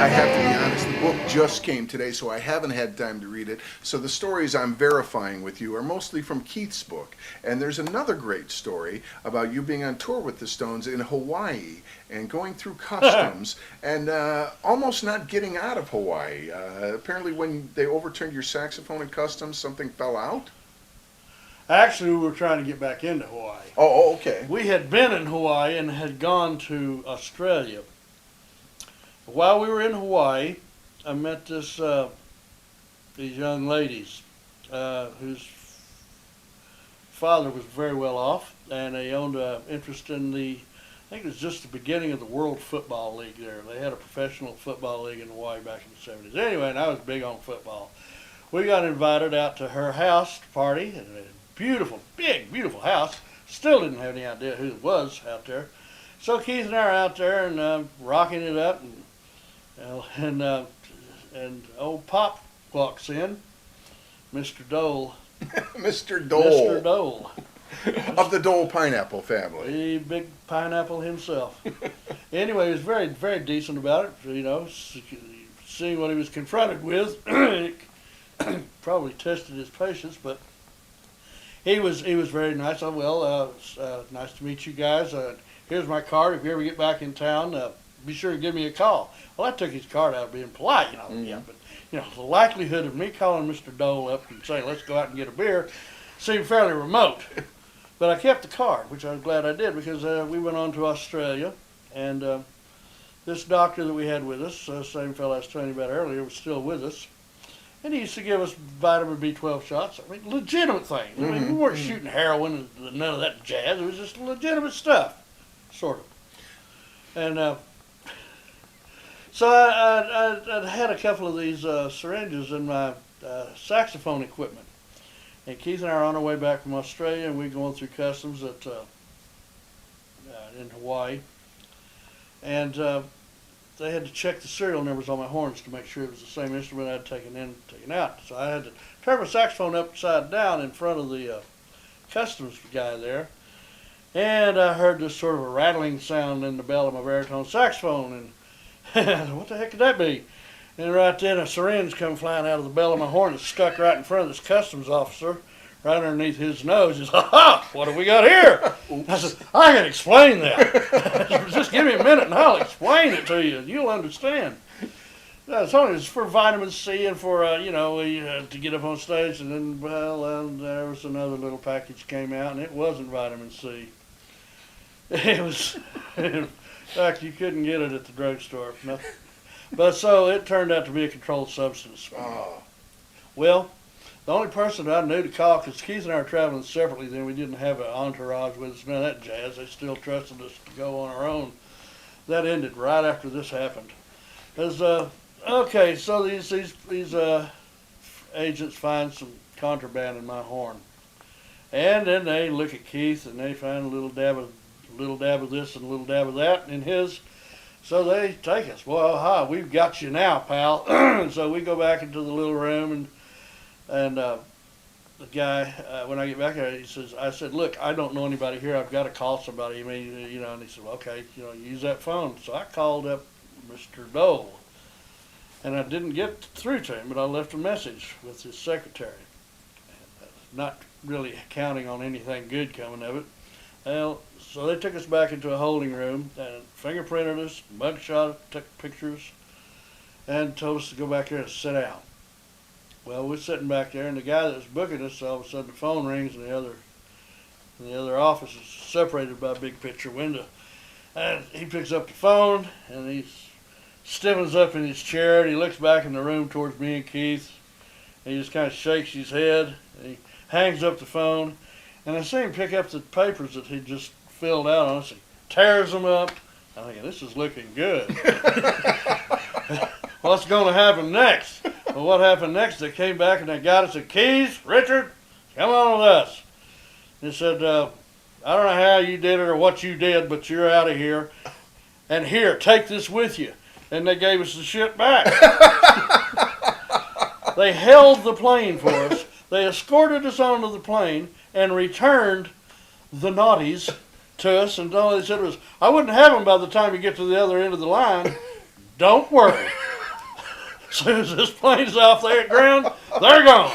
I have to be honest, the book just came today, so I haven't had time to read it. So the stories I'm verifying with you are mostly from Keith's book. And there's another great story about you being on tour with the Stones in Hawaii and going through customs and almost not getting out of Hawaii. Apparently when they overturned your saxophone in customs, something fell out? Actually, we were trying to get back into Hawaii. Oh, okay. We had been in Hawaii and had gone to Australia. While we were in Hawaii, I met these young ladies whose father was very well off, and they owned an interest in I think it was just the beginning of the World Football League there. They had a professional football league in Hawaii back in the 70s. Anyway, and I was big on football. We got invited out to her house to party, and a beautiful, big, beautiful house. Still didn't have any idea who it was out there. So Keith and I are out there and rocking it up, and old Pop walks in, Mr. Dole. Mr. Dole. Mr. Dole. Of the Dole pineapple family. The big pineapple himself. Anyway, he was very, very decent about it. You know, seeing what he was confronted with, probably tested his patience, but he was very nice. Oh, well, nice to meet you guys. Here's my card. If you ever get back in town, be sure to give me a call. Well, I took his card out of being polite, you know. Mm-hmm. Yeah, but the likelihood of me calling Mr. Dole up and saying, let's go out and get a beer, seemed fairly remote. But I kept the card, which I was glad I did, because we went on to Australia, and this doctor that we had with us, same fellow I was telling you about earlier, was still with us. And he used to give us vitamin B12 shots. I mean, legitimate things. I mean, we weren't shooting heroin and none of that jazz. It was just legitimate stuff, sort of. And so I'd had a couple of these syringes in my saxophone equipment. And Keith and I are on our way back from Australia, and we're going through customs in Hawaii. And they had to check the serial numbers on my horns to make sure it was the same instrument I'd taken in, taken out. So I had to turn my saxophone upside down in front of the customs guy there. And I heard this sort of a rattling sound in the bell of my baritone saxophone, and what the heck could that be? And right then a syringe come flying out of the bell of my horn and stuck right in front of this customs officer, right underneath his nose. He said, ha, what have we got here? I said, I can explain that. Just give me a minute and I'll explain it to you. You'll understand. It's only for vitamin C and for, to get up on stage. And then, there was another little package came out, and it wasn't vitamin C. It was, in fact, you couldn't get it at the drugstore. Nothing. But so it turned out to be a controlled substance. Oh. Well, the only person that I knew to call, because Keith and I were traveling separately then, we didn't have an entourage with us, none of that jazz. They still trusted us to go on our own. That ended right after this happened. Okay, so these agents find some contraband in my horn. And then they look at Keith and they find a little dab of this and a little dab of that in his. So they take us. Well, we've got you now, pal. And so we go back into the little room, and the guy, when I get back there, I said, look, I don't know anybody here. I've got to call somebody. And he said, well, okay, use that phone. So I called up Mr. Dole, and I didn't get through to him, but I left a message with his secretary, not really counting on anything good coming of it. Well, so they took us back into a holding room and fingerprinted us, mugshot, took pictures, and told us to go back there and sit down. Well, we're sitting back there, and the guy that was booking us, all of a sudden the phone rings, and the other office is separated by a big picture window. And he picks up the phone, and he stiffens up in his chair, and he looks back in the room towards me and Keith, and he just kind of shakes his head, and he hangs up the phone. And I see him pick up the papers that he just filled out on us. He tears them up. I'm thinking, this is looking good. What's going to happen next? Well, what happened next? They came back and they got us a keys. Richard, come on with us. They said, I don't know how you did it or what you did, but you're out of here. And here, take this with you. And they gave us the shit back. They held the plane for us. They escorted us onto the plane and returned the naughties to us, and all they said was, I wouldn't have them by the time you get to the other end of the line. Don't worry. As soon as this plane's off the ground, they're gone.